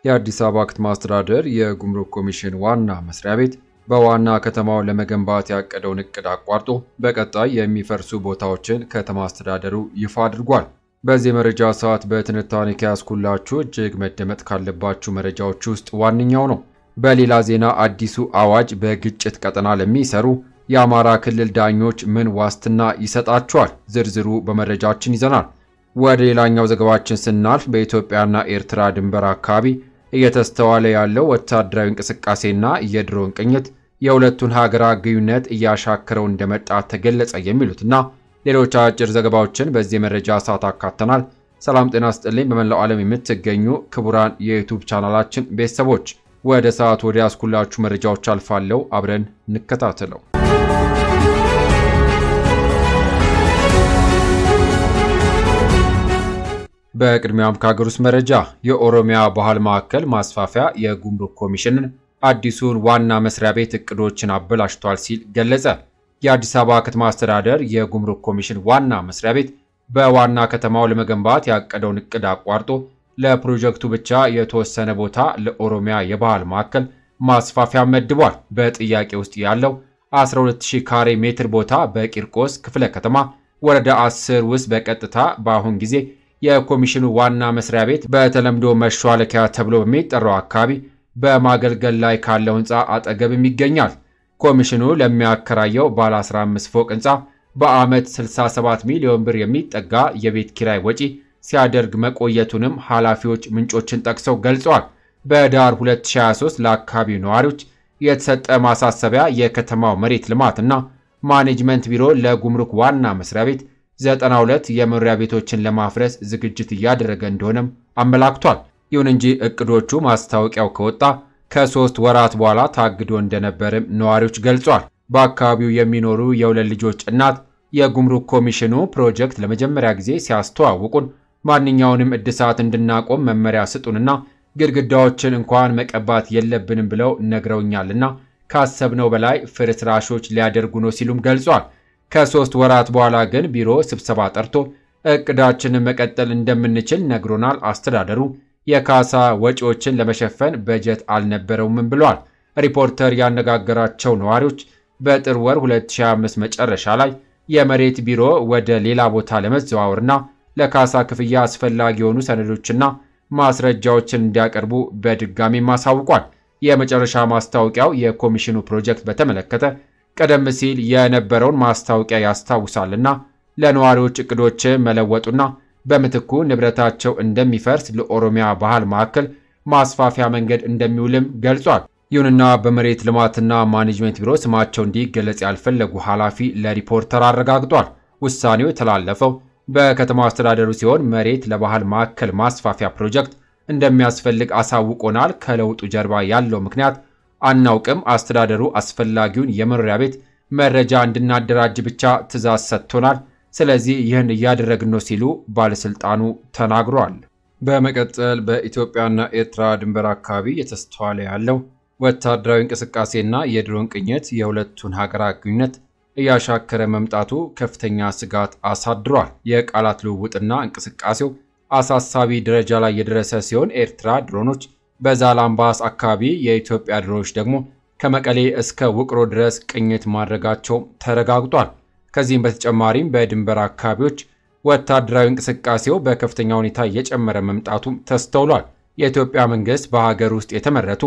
የአዲስ አበባ ከተማ አስተዳደር የጉምሩክ ኮሚሽን ዋና መስሪያ ቤት በዋና ከተማው ለመገንባት ያቀደውን እቅድ አቋርጦ በቀጣይ የሚፈርሱ ቦታዎችን ከተማ አስተዳደሩ ይፋ አድርጓል። በዚህ መረጃ ሰዓት በትንታኔ ከያዝኩላችሁ እጅግ መደመጥ ካለባችሁ መረጃዎች ውስጥ ዋነኛው ነው። በሌላ ዜና አዲሱ አዋጅ በግጭት ቀጠና ለሚሰሩ የአማራ ክልል ዳኞች ምን ዋስትና ይሰጣቸዋል? ዝርዝሩ በመረጃችን ይዘናል። ወደ ሌላኛው ዘገባችን ስናልፍ በኢትዮጵያና ኤርትራ ድንበር አካባቢ እየተስተዋለ ያለው ወታደራዊ እንቅስቃሴና የድሮን ቅኝት የሁለቱን ሀገራት ግንኙነት እያሻከረው እንደመጣ ተገለጸ የሚሉትና ሌሎች አጭር ዘገባዎችን በዚህ መረጃ ሰዓት አካተናል። ሰላም ጤና ስጥልኝ። በመላው ዓለም የምትገኙ ክቡራን የዩቲዩብ ቻናላችን ቤተሰቦች ወደ ሰዓት ወደ ያስኩላችሁ መረጃዎች አልፋለሁ። አብረን እንከታተለው። በቅድሚያም ከሀገር ውስጥ መረጃ የኦሮሚያ ባህል ማዕከል ማስፋፊያ የጉምሩክ ኮሚሽንን አዲሱን ዋና መስሪያ ቤት እቅዶችን አበላሽቷል ሲል ገለጸ። የአዲስ አበባ ከተማ አስተዳደር የጉምሩክ ኮሚሽን ዋና መስሪያ ቤት በዋና ከተማው ለመገንባት ያቀደውን እቅድ አቋርጦ ለፕሮጀክቱ ብቻ የተወሰነ ቦታ ለኦሮሚያ የባህል ማዕከል ማስፋፊያ መድቧል። በጥያቄ ውስጥ ያለው 12000 ካሬ ሜትር ቦታ በቂርቆስ ክፍለ ከተማ ወረዳ 10 ውስጥ በቀጥታ በአሁን ጊዜ የኮሚሽኑ ዋና መስሪያ ቤት በተለምዶ መሿለኪያ ተብሎ በሚጠራው አካባቢ በማገልገል ላይ ካለው ህንፃ አጠገብም ይገኛል። ኮሚሽኑ ለሚያከራየው ባለ 15 ፎቅ ህንፃ በዓመት 67 ሚሊዮን ብር የሚጠጋ የቤት ኪራይ ወጪ ሲያደርግ መቆየቱንም ኃላፊዎች ምንጮችን ጠቅሰው ገልጸዋል። በዳር 2023 ለአካባቢው ነዋሪዎች የተሰጠ ማሳሰቢያ የከተማው መሬት ልማትና ማኔጅመንት ቢሮ ለጉምሩክ ዋና መስሪያ ቤት 92 የመኖሪያ ቤቶችን ለማፍረስ ዝግጅት እያደረገ እንደሆነም አመላክቷል። ይሁን እንጂ እቅዶቹ ማስታወቂያው ከወጣ ከ3 ወራት በኋላ ታግዶ እንደነበርም ነዋሪዎች ገልጿል። በአካባቢው የሚኖሩ የሁለት ልጆች እናት የጉምሩክ ኮሚሽኑ ፕሮጀክት ለመጀመሪያ ጊዜ ሲያስተዋውቁን ማንኛውንም እድሳት እንድናቆም መመሪያ ስጡንና ግድግዳዎችን እንኳን መቀባት የለብንም ብለው ነግረውኛልና ካሰብነው በላይ ፍርስራሾች ሊያደርጉ ነው ሲሉም ገልጿል። ከ3 ወራት በኋላ ግን ቢሮ ስብሰባ ጠርቶ እቅዳችንን መቀጠል እንደምንችል ነግሮናል። አስተዳደሩ የካሳ ወጪዎችን ለመሸፈን በጀት አልነበረውም ብሏል። ሪፖርተር ያነጋገራቸው ነዋሪዎች በጥር ወር 2025 መጨረሻ ላይ የመሬት ቢሮ ወደ ሌላ ቦታ ለመዘዋወርና ለካሳ ክፍያ አስፈላጊ የሆኑ ሰነዶችና ማስረጃዎችን እንዲያቀርቡ በድጋሚ ማሳውቋል። የመጨረሻ ማስታወቂያው የኮሚሽኑ ፕሮጀክት በተመለከተ ቀደም ሲል የነበረውን ማስታወቂያ ያስታውሳልና ለነዋሪዎች እቅዶች መለወጡና በምትኩ ንብረታቸው እንደሚፈርስ ለኦሮሚያ ባህል ማዕከል ማስፋፊያ መንገድ እንደሚውልም ገልጿል። ይሁንና በመሬት ልማትና ማኔጅመንት ቢሮ ስማቸው እንዲገለጽ ያልፈለጉ ኃላፊ ለሪፖርተር አረጋግጧል። ውሳኔው የተላለፈው በከተማ አስተዳደሩ ሲሆን መሬት ለባህል ማዕከል ማስፋፊያ ፕሮጀክት እንደሚያስፈልግ አሳውቆናል። ከለውጡ ጀርባ ያለው ምክንያት አናውቅም። አስተዳደሩ አስፈላጊውን የመኖሪያ ቤት መረጃ እንድናደራጅ ብቻ ትዕዛዝ ሰጥቶናል። ስለዚህ ይህን እያደረግን ነው ሲሉ ባለስልጣኑ ተናግሯል። በመቀጠል በኢትዮጵያና ኤርትራ ድንበር አካባቢ የተስተዋለ ያለው ወታደራዊ እንቅስቃሴና የድሮን ቅኝት የሁለቱን ሀገራት ግንኙነት እያሻከረ መምጣቱ ከፍተኛ ስጋት አሳድሯል። የቃላት ልውውጥና እንቅስቃሴው አሳሳቢ ደረጃ ላይ የደረሰ ሲሆን ኤርትራ ድሮኖች በዛላምባስ አካባቢ፣ የኢትዮጵያ ድሮኖች ደግሞ ከመቀሌ እስከ ውቅሮ ድረስ ቅኝት ማድረጋቸው ተረጋግጧል። ከዚህም በተጨማሪም በድንበር አካባቢዎች ወታደራዊ እንቅስቃሴው በከፍተኛ ሁኔታ እየጨመረ መምጣቱም ተስተውሏል። የኢትዮጵያ መንግስት በሀገር ውስጥ የተመረቱ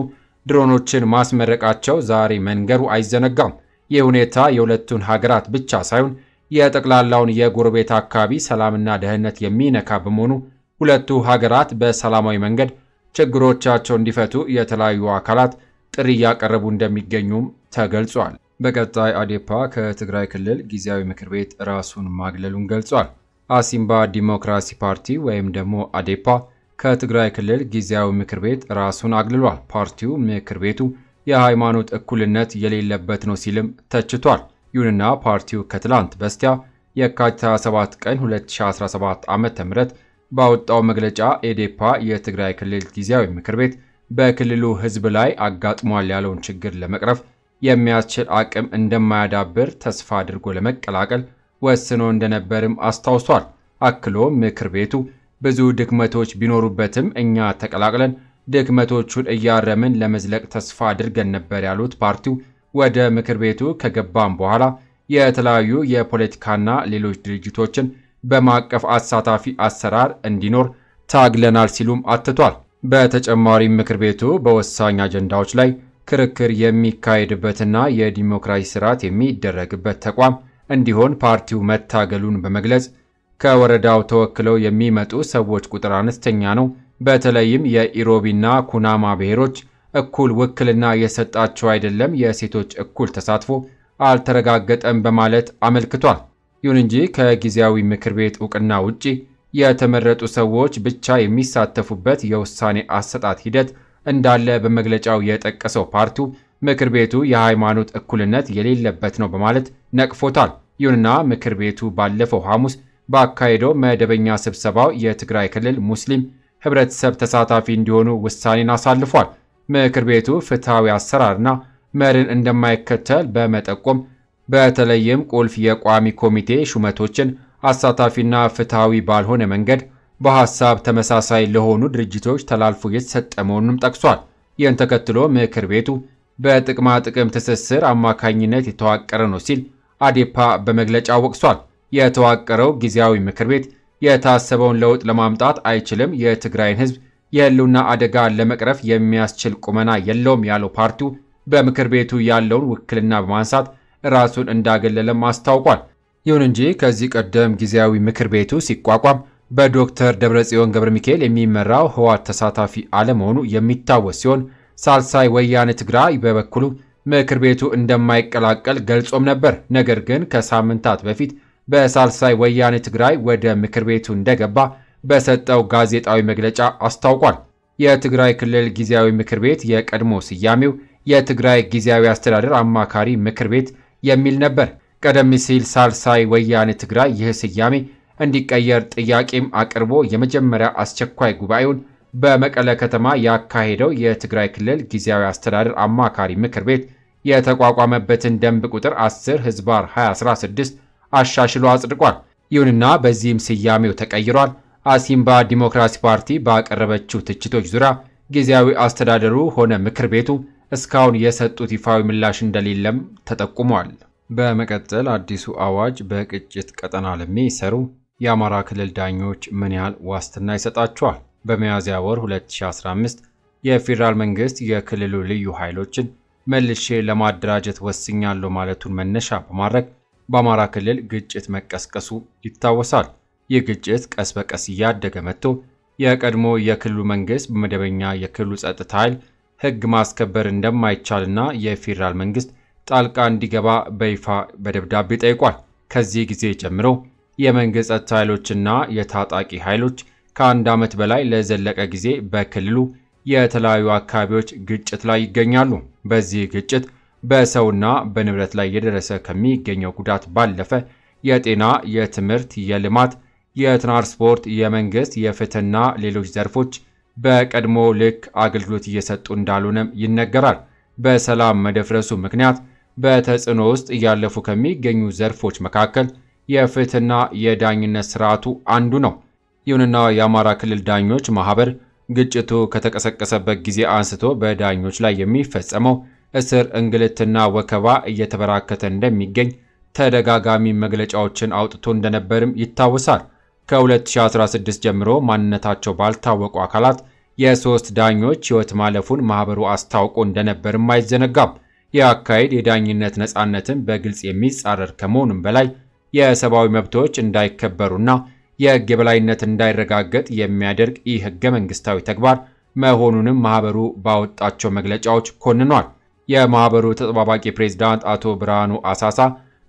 ድሮኖችን ማስመረቃቸው ዛሬ መንገሩ አይዘነጋም። ይህ ሁኔታ የሁለቱን ሀገራት ብቻ ሳይሆን የጠቅላላውን የጎረቤት አካባቢ ሰላምና ደህንነት የሚነካ በመሆኑ ሁለቱ ሀገራት በሰላማዊ መንገድ ችግሮቻቸው እንዲፈቱ የተለያዩ አካላት ጥሪ እያቀረቡ እንደሚገኙም ተገልጿል። በቀጣይ አዴፓ ከትግራይ ክልል ጊዜያዊ ምክር ቤት ራሱን ማግለሉን ገልጿል። አሲምባ ዲሞክራሲ ፓርቲ ወይም ደግሞ አዴፓ ከትግራይ ክልል ጊዜያዊ ምክር ቤት ራሱን አግልሏል። ፓርቲው ምክር ቤቱ የሃይማኖት እኩልነት የሌለበት ነው ሲልም ተችቷል። ይሁንና ፓርቲው ከትላንት በስቲያ የካቲት 27 ቀን 2017 ዓ.ም ባወጣው መግለጫ ኤዴፓ የትግራይ ክልል ጊዜያዊ ምክር ቤት በክልሉ ህዝብ ላይ አጋጥሟል ያለውን ችግር ለመቅረፍ የሚያስችል አቅም እንደማያዳብር ተስፋ አድርጎ ለመቀላቀል ወስኖ እንደነበርም አስታውሷል። አክሎ ምክር ቤቱ ብዙ ድክመቶች ቢኖሩበትም እኛ ተቀላቅለን ድክመቶቹን እያረምን ለመዝለቅ ተስፋ አድርገን ነበር ያሉት ፓርቲው ወደ ምክር ቤቱ ከገባም በኋላ የተለያዩ የፖለቲካና ሌሎች ድርጅቶችን በማቀፍ አሳታፊ አሰራር እንዲኖር ታግለናል ሲሉም አትቷል። በተጨማሪም ምክር ቤቱ በወሳኝ አጀንዳዎች ላይ ክርክር የሚካሄድበትና የዲሞክራሲ ስርዓት የሚደረግበት ተቋም እንዲሆን ፓርቲው መታገሉን በመግለጽ ከወረዳው ተወክለው የሚመጡ ሰዎች ቁጥር አነስተኛ ነው፣ በተለይም የኢሮቢና ኩናማ ብሔሮች እኩል ውክልና የሰጣቸው አይደለም፣ የሴቶች እኩል ተሳትፎ አልተረጋገጠም በማለት አመልክቷል። ይሁን እንጂ ከጊዜያዊ ምክር ቤት ዕውቅና ውጪ የተመረጡ ሰዎች ብቻ የሚሳተፉበት የውሳኔ አሰጣጥ ሂደት እንዳለ በመግለጫው የጠቀሰው ፓርቲው ምክር ቤቱ የሃይማኖት እኩልነት የሌለበት ነው በማለት ነቅፎታል። ይሁንና ምክር ቤቱ ባለፈው ሐሙስ ባካሄደው መደበኛ ስብሰባው የትግራይ ክልል ሙስሊም ህብረተሰብ ተሳታፊ እንዲሆኑ ውሳኔን አሳልፏል። ምክር ቤቱ ፍትሐዊ አሰራርና መርን እንደማይከተል በመጠቆም በተለይም ቁልፍ የቋሚ ኮሚቴ ሹመቶችን አሳታፊና ፍትሐዊ ባልሆነ መንገድ በሐሳብ ተመሳሳይ ለሆኑ ድርጅቶች ተላልፎ የተሰጠ መሆኑንም ጠቅሷል። ይህን ተከትሎ ምክር ቤቱ በጥቅማ ጥቅም ትስስር አማካኝነት የተዋቀረ ነው ሲል አዴፓ በመግለጫው ወቅሷል። የተዋቀረው ጊዜያዊ ምክር ቤት የታሰበውን ለውጥ ለማምጣት አይችልም፣ የትግራይን ህዝብ የህልውና አደጋ ለመቅረፍ የሚያስችል ቁመና የለውም ያለው ፓርቲው በምክር ቤቱ ያለውን ውክልና በማንሳት ራሱን እንዳገለለም አስታውቋል። ይሁን እንጂ ከዚህ ቀደም ጊዜያዊ ምክር ቤቱ ሲቋቋም በዶክተር ደብረጽዮን ገብረ ሚካኤል የሚመራው ህወሓት ተሳታፊ አለመሆኑ የሚታወስ ሲሆን ሳልሳይ ወያነ ትግራይ በበኩሉ ምክር ቤቱ እንደማይቀላቀል ገልጾም ነበር። ነገር ግን ከሳምንታት በፊት በሳልሳይ ወያነ ትግራይ ወደ ምክር ቤቱ እንደገባ በሰጠው ጋዜጣዊ መግለጫ አስታውቋል። የትግራይ ክልል ጊዜያዊ ምክር ቤት የቀድሞ ስያሜው የትግራይ ጊዜያዊ አስተዳደር አማካሪ ምክር ቤት የሚል ነበር። ቀደም ሲል ሳልሳይ ወያነ ትግራይ ይህ ስያሜ እንዲቀየር ጥያቄም አቅርቦ የመጀመሪያ አስቸኳይ ጉባኤውን በመቀለ ከተማ ያካሄደው የትግራይ ክልል ጊዜያዊ አስተዳደር አማካሪ ምክር ቤት የተቋቋመበትን ደንብ ቁጥር 10/2016 አሻሽሎ አጽድቋል። ይሁንና በዚህም ስያሜው ተቀይሯል። አሲምባ ዲሞክራሲ ፓርቲ ባቀረበችው ትችቶች ዙሪያ ጊዜያዊ አስተዳደሩ ሆነ ምክር ቤቱ እስካሁን የሰጡት ይፋዊ ምላሽ እንደሌለም ተጠቁሟል። በመቀጠል አዲሱ አዋጅ በግጭት ቀጠና ለሚሰሩ የአማራ ክልል ዳኞች ምን ያህል ዋስትና ይሰጣቸዋል? በሚያዝያ ወር 2015 የፌዴራል መንግስት የክልሉ ልዩ ኃይሎችን መልሼ ለማደራጀት ወስኛለሁ ማለቱን መነሻ በማድረግ በአማራ ክልል ግጭት መቀስቀሱ ይታወሳል። ይህ ግጭት ቀስ በቀስ እያደገ መጥቶ የቀድሞ የክልሉ መንግስት በመደበኛ የክልሉ ጸጥታ ኃይል ሕግ ማስከበር እንደማይቻልና የፌዴራል መንግስት ጣልቃ እንዲገባ በይፋ በደብዳቤ ጠይቋል። ከዚህ ጊዜ ጀምሮ የመንግስት ጸጥታ ኃይሎችና የታጣቂ ኃይሎች ከአንድ ዓመት በላይ ለዘለቀ ጊዜ በክልሉ የተለያዩ አካባቢዎች ግጭት ላይ ይገኛሉ። በዚህ ግጭት በሰውና በንብረት ላይ የደረሰ ከሚገኘው ጉዳት ባለፈ የጤና፣ የትምህርት፣ የልማት፣ የትራንስፖርት፣ የመንግስት፣ የፍትህና ሌሎች ዘርፎች በቀድሞ ልክ አገልግሎት እየሰጡ እንዳልሆነም ይነገራል። በሰላም መደፍረሱ ምክንያት በተጽዕኖ ውስጥ እያለፉ ከሚገኙ ዘርፎች መካከል የፍትህና የዳኝነት ስርዓቱ አንዱ ነው። ይሁንና የአማራ ክልል ዳኞች ማህበር ግጭቱ ከተቀሰቀሰበት ጊዜ አንስቶ በዳኞች ላይ የሚፈጸመው እስር፣ እንግልትና ወከባ እየተበራከተ እንደሚገኝ ተደጋጋሚ መግለጫዎችን አውጥቶ እንደነበርም ይታወሳል። ከ2016 ጀምሮ ማንነታቸው ባልታወቁ አካላት የሶስት ዳኞች ሕይወት ማለፉን ማህበሩ አስታውቆ እንደነበርም አይዘነጋም። ይህ አካሄድ የዳኝነት ነፃነትን በግልጽ የሚጻረር ከመሆኑም በላይ የሰብአዊ መብቶች እንዳይከበሩና የሕግ የበላይነት እንዳይረጋገጥ የሚያደርግ ይህ ሕገ መንግስታዊ ተግባር መሆኑንም ማህበሩ ባወጣቸው መግለጫዎች ኮንኗል። የማህበሩ ተጠባባቂ ፕሬዝዳንት አቶ ብርሃኑ አሳሳ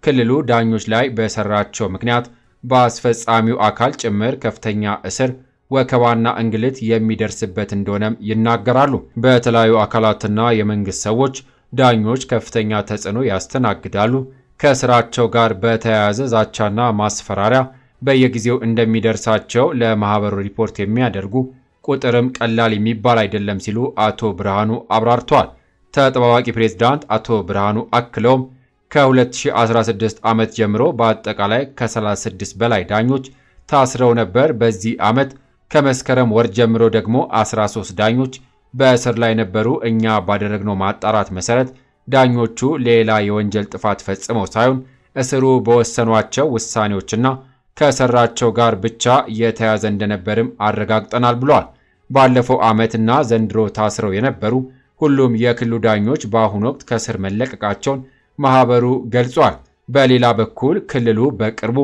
ክልሉ ዳኞች ላይ በሰራቸው ምክንያት በአስፈጻሚው አካል ጭምር ከፍተኛ እስር፣ ወከባና እንግልት የሚደርስበት እንደሆነም ይናገራሉ። በተለያዩ አካላትና የመንግስት ሰዎች ዳኞች ከፍተኛ ተጽዕኖ ያስተናግዳሉ። ከስራቸው ጋር በተያያዘ ዛቻና ማስፈራሪያ በየጊዜው እንደሚደርሳቸው ለማህበሩ ሪፖርት የሚያደርጉ ቁጥርም ቀላል የሚባል አይደለም ሲሉ አቶ ብርሃኑ አብራርተዋል። ተጠባባቂ ፕሬዝዳንት አቶ ብርሃኑ አክለውም ከ2016 ዓመት ጀምሮ በአጠቃላይ ከ36 በላይ ዳኞች ታስረው ነበር። በዚህ ዓመት ከመስከረም ወር ጀምሮ ደግሞ 13 ዳኞች በእስር ላይ ነበሩ። እኛ ባደረግነው ማጣራት መሰረት ዳኞቹ ሌላ የወንጀል ጥፋት ፈጽመው ሳይሆን እስሩ በወሰኗቸው ውሳኔዎችና ከሰራቸው ጋር ብቻ የተያዘ እንደነበርም አረጋግጠናል ብሏል። ባለፈው ዓመትና ዘንድሮ ታስረው የነበሩ ሁሉም የክልሉ ዳኞች በአሁኑ ወቅት ከእስር መለቀቃቸውን ማህበሩ ገልጿል። በሌላ በኩል ክልሉ በቅርቡ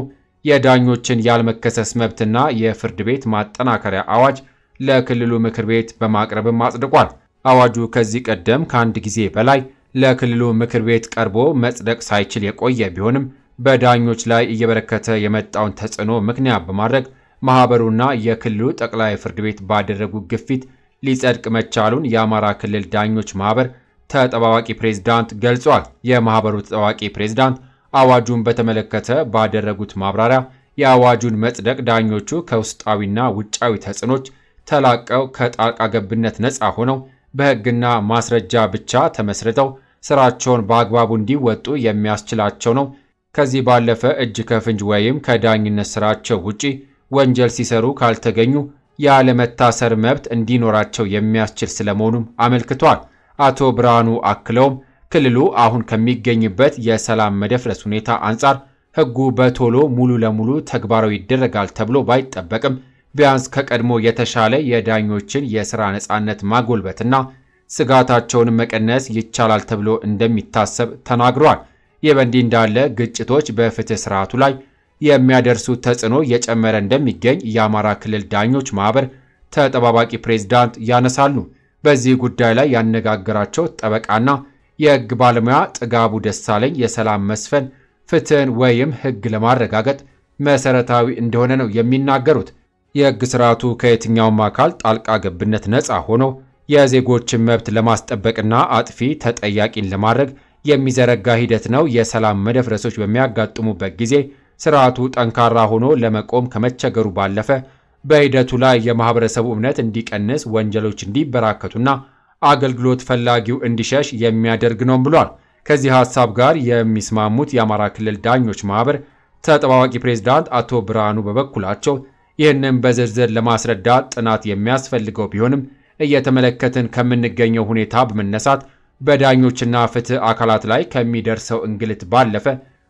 የዳኞችን ያልመከሰስ መብትና የፍርድ ቤት ማጠናከሪያ አዋጅ ለክልሉ ምክር ቤት በማቅረብም አጽድቋል። አዋጁ ከዚህ ቀደም ከአንድ ጊዜ በላይ ለክልሉ ምክር ቤት ቀርቦ መጽደቅ ሳይችል የቆየ ቢሆንም በዳኞች ላይ እየበረከተ የመጣውን ተጽዕኖ ምክንያት በማድረግ ማህበሩና የክልሉ ጠቅላይ ፍርድ ቤት ባደረጉ ግፊት ሊጸድቅ መቻሉን የአማራ ክልል ዳኞች ማህበር ተጠባባቂ ፕሬዝዳንት ገልጿል። የማህበሩ ተጠባባቂ ፕሬዝዳንት አዋጁን በተመለከተ ባደረጉት ማብራሪያ የአዋጁን መጽደቅ ዳኞቹ ከውስጣዊና ውጫዊ ተጽዕኖች ተላቀው ከጣልቃ ገብነት ነፃ ሆነው በሕግና ማስረጃ ብቻ ተመስርተው ስራቸውን በአግባቡ እንዲወጡ የሚያስችላቸው ነው። ከዚህ ባለፈ እጅ ከፍንጅ ወይም ከዳኝነት ስራቸው ውጪ ወንጀል ሲሰሩ ካልተገኙ ያለመታሰር መብት እንዲኖራቸው የሚያስችል ስለመሆኑም አመልክቷል። አቶ ብርሃኑ አክለውም ክልሉ አሁን ከሚገኝበት የሰላም መደፍረስ ሁኔታ አንጻር ሕጉ በቶሎ ሙሉ ለሙሉ ተግባራዊ ይደረጋል ተብሎ ባይጠበቅም ቢያንስ ከቀድሞ የተሻለ የዳኞችን የሥራ ነፃነት ማጎልበትና ስጋታቸውን መቀነስ ይቻላል ተብሎ እንደሚታሰብ ተናግሯል። ይህ በእንዲህ እንዳለ ግጭቶች በፍትህ ስርዓቱ ላይ የሚያደርሱት ተጽዕኖ እየጨመረ እንደሚገኝ የአማራ ክልል ዳኞች ማህበር ተጠባባቂ ፕሬዝዳንት ያነሳሉ። በዚህ ጉዳይ ላይ ያነጋገራቸው ጠበቃና የሕግ ባለሙያ ጥጋቡ ደሳለኝ የሰላም መስፈን ፍትህን ወይም ሕግ ለማረጋገጥ መሰረታዊ እንደሆነ ነው የሚናገሩት። የሕግ ስርዓቱ ከየትኛውም አካል ጣልቃ ገብነት ነፃ ሆኖ የዜጎችን መብት ለማስጠበቅና አጥፊ ተጠያቂን ለማድረግ የሚዘረጋ ሂደት ነው። የሰላም መደፍረሶች በሚያጋጥሙበት ጊዜ ስርዓቱ ጠንካራ ሆኖ ለመቆም ከመቸገሩ ባለፈ በሂደቱ ላይ የማህበረሰቡ እምነት እንዲቀንስ፣ ወንጀሎች እንዲበራከቱና አገልግሎት ፈላጊው እንዲሸሽ የሚያደርግ ነው ብሏል። ከዚህ ሐሳብ ጋር የሚስማሙት የአማራ ክልል ዳኞች ማህበር ተጠባባቂ ፕሬዝዳንት አቶ ብርሃኑ በበኩላቸው ይህንን በዝርዝር ለማስረዳት ጥናት የሚያስፈልገው ቢሆንም እየተመለከትን ከምንገኘው ሁኔታ በመነሳት በዳኞችና ፍትህ አካላት ላይ ከሚደርሰው እንግልት ባለፈ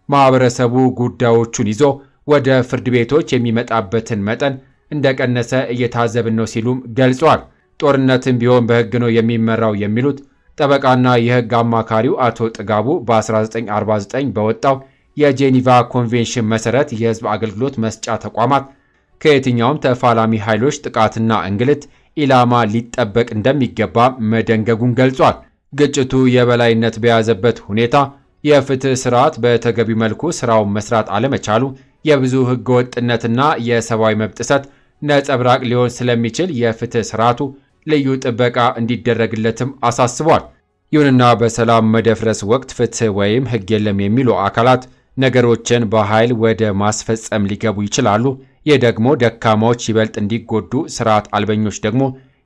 ማህበረሰቡ ጉዳዮቹን ይዞ ወደ ፍርድ ቤቶች የሚመጣበትን መጠን እንደቀነሰ እየታዘብን ነው ሲሉም ገልጿል። ጦርነትም ቢሆን በሕግ ነው የሚመራው የሚሉት ጠበቃና የሕግ አማካሪው አቶ ጥጋቡ በ1949 በወጣው የጄኔቫ ኮንቬንሽን መሰረት የሕዝብ አገልግሎት መስጫ ተቋማት ከየትኛውም ተፋላሚ ኃይሎች ጥቃትና እንግልት ኢላማ ሊጠበቅ እንደሚገባ መደንገጉን ገልጿል። ግጭቱ የበላይነት በያዘበት ሁኔታ የፍትህ ስርዓት በተገቢ መልኩ ስራውን መስራት አለመቻሉ የብዙ ህገወጥነትና የሰብአዊ መብት ጥሰት ነጸብራቅ ሊሆን ስለሚችል የፍትህ ስርዓቱ ልዩ ጥበቃ እንዲደረግለትም አሳስቧል። ይሁንና በሰላም መደፍረስ ወቅት ፍትህ ወይም ህግ የለም የሚሉ አካላት ነገሮችን በኃይል ወደ ማስፈጸም ሊገቡ ይችላሉ። ይህ ደግሞ ደካማዎች ይበልጥ እንዲጎዱ፣ ስርዓት አልበኞች ደግሞ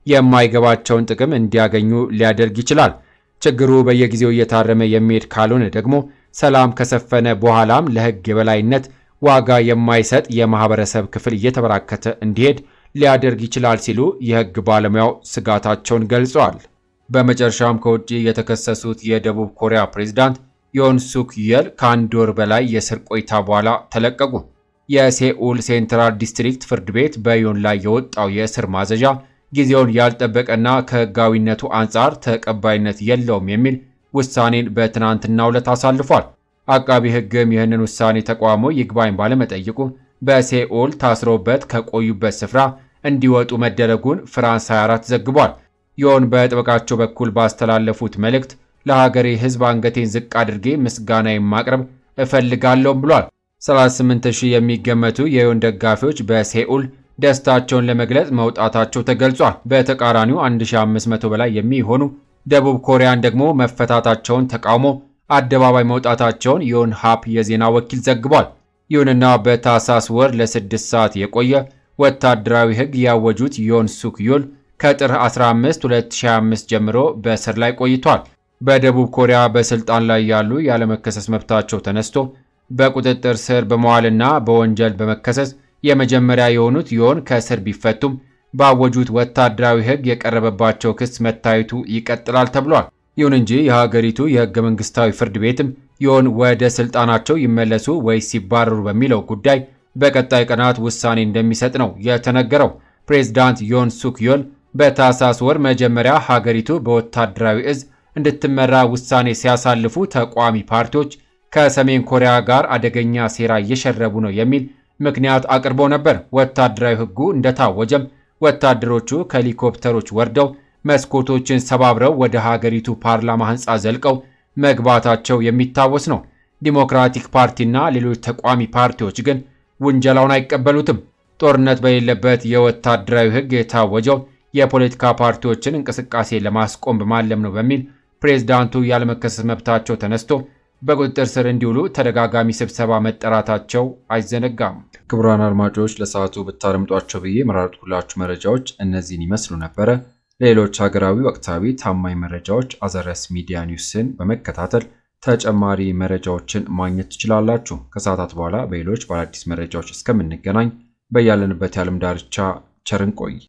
የማይገባቸውን ጥቅም እንዲያገኙ ሊያደርግ ይችላል። ችግሩ በየጊዜው እየታረመ የሚሄድ ካልሆነ ደግሞ ሰላም ከሰፈነ በኋላም ለህግ የበላይነት ዋጋ የማይሰጥ የማህበረሰብ ክፍል እየተበራከተ እንዲሄድ ሊያደርግ ይችላል ሲሉ የህግ ባለሙያው ስጋታቸውን ገልጸዋል። በመጨረሻም ከውጭ የተከሰሱት የደቡብ ኮሪያ ፕሬዝዳንት ዮን ሱክ የል ከአንድ ወር በላይ የእስር ቆይታ በኋላ ተለቀቁ። የሴኡል ሴንትራል ዲስትሪክት ፍርድ ቤት በዮን ላይ የወጣው የእስር ማዘዣ ጊዜውን ያልጠበቀና ከህጋዊነቱ አንጻር ተቀባይነት የለውም የሚል ውሳኔን በትናንትናው ዕለት አሳልፏል። አቃቢ ህግም ይህንን ውሳኔ ተቃውሞ ይግባኝ ባለመጠየቁ በሴኡል ታስረውበት ከቆዩበት ስፍራ እንዲወጡ መደረጉን ፍራንስ 24 ዘግቧል። ዮን በጠበቃቸው በኩል ባስተላለፉት መልእክት ለሀገሬ ህዝብ አንገቴን ዝቅ አድርጌ ምስጋናዬን ማቅረብ እፈልጋለሁም ብሏል። 38,000 የሚገመቱ የዮን ደጋፊዎች በሴኡል ደስታቸውን ለመግለጽ መውጣታቸው ተገልጿል። በተቃራኒው 1500 በላይ የሚሆኑ ደቡብ ኮሪያን ደግሞ መፈታታቸውን ተቃውሞ አደባባይ መውጣታቸውን ዮንሃፕ የዜና ወኪል ዘግቧል። ይሁንና በታህሳስ ወር ለ6 ሰዓት የቆየ ወታደራዊ ህግ ያወጁት ዮን ሱክ ዮል ከጥር 15 2025 ጀምሮ በእስር ላይ ቆይቷል። በደቡብ ኮሪያ በስልጣን ላይ ያሉ ያለመከሰስ መብታቸው ተነስቶ በቁጥጥር ስር በመዋልና በወንጀል በመከሰስ የመጀመሪያ የሆኑት ዮን ከእስር ቢፈቱም ባወጁት ወታደራዊ ሕግ የቀረበባቸው ክስ መታየቱ ይቀጥላል ተብሏል። ይሁን እንጂ የሀገሪቱ የሕገ መንግስታዊ ፍርድ ቤትም ይሆን ወደ ስልጣናቸው ይመለሱ ወይስ ሲባረሩ በሚለው ጉዳይ በቀጣይ ቀናት ውሳኔ እንደሚሰጥ ነው የተነገረው። ፕሬዝዳንት ዮን ሱክ ዮል በታህሳስ ወር መጀመሪያ ሀገሪቱ በወታደራዊ እዝ እንድትመራ ውሳኔ ሲያሳልፉ ተቋሚ ፓርቲዎች ከሰሜን ኮሪያ ጋር አደገኛ ሴራ እየሸረቡ ነው የሚል ምክንያት አቅርበው ነበር። ወታደራዊ ሕጉ እንደታወጀም ወታደሮቹ ከሄሊኮፕተሮች ወርደው መስኮቶችን ሰባብረው ወደ ሀገሪቱ ፓርላማ ህንፃ ዘልቀው መግባታቸው የሚታወስ ነው። ዲሞክራቲክ ፓርቲና ሌሎች ተቋሚ ፓርቲዎች ግን ውንጀላውን አይቀበሉትም። ጦርነት በሌለበት የወታደራዊ ሕግ የታወጀው የፖለቲካ ፓርቲዎችን እንቅስቃሴ ለማስቆም በማለም ነው በሚል ፕሬዝዳንቱ ያለመከሰስ መብታቸው ተነስቶ በቁጥጥር ስር እንዲውሉ ተደጋጋሚ ስብሰባ መጠራታቸው አይዘነጋም። ክቡራን አድማጮች ለሰዓቱ ብታደምጧቸው ብዬ መራረጥኩላችሁ መረጃዎች እነዚህን ይመስሉ ነበረ። ሌሎች ሀገራዊ ወቅታዊ ታማኝ መረጃዎች አዘረስ ሚዲያ ኒውስን በመከታተል ተጨማሪ መረጃዎችን ማግኘት ትችላላችሁ። ከሰዓታት በኋላ በሌሎች በአዳዲስ መረጃዎች እስከምንገናኝ በያለንበት የዓለም ዳርቻ ቸር እንቆይ።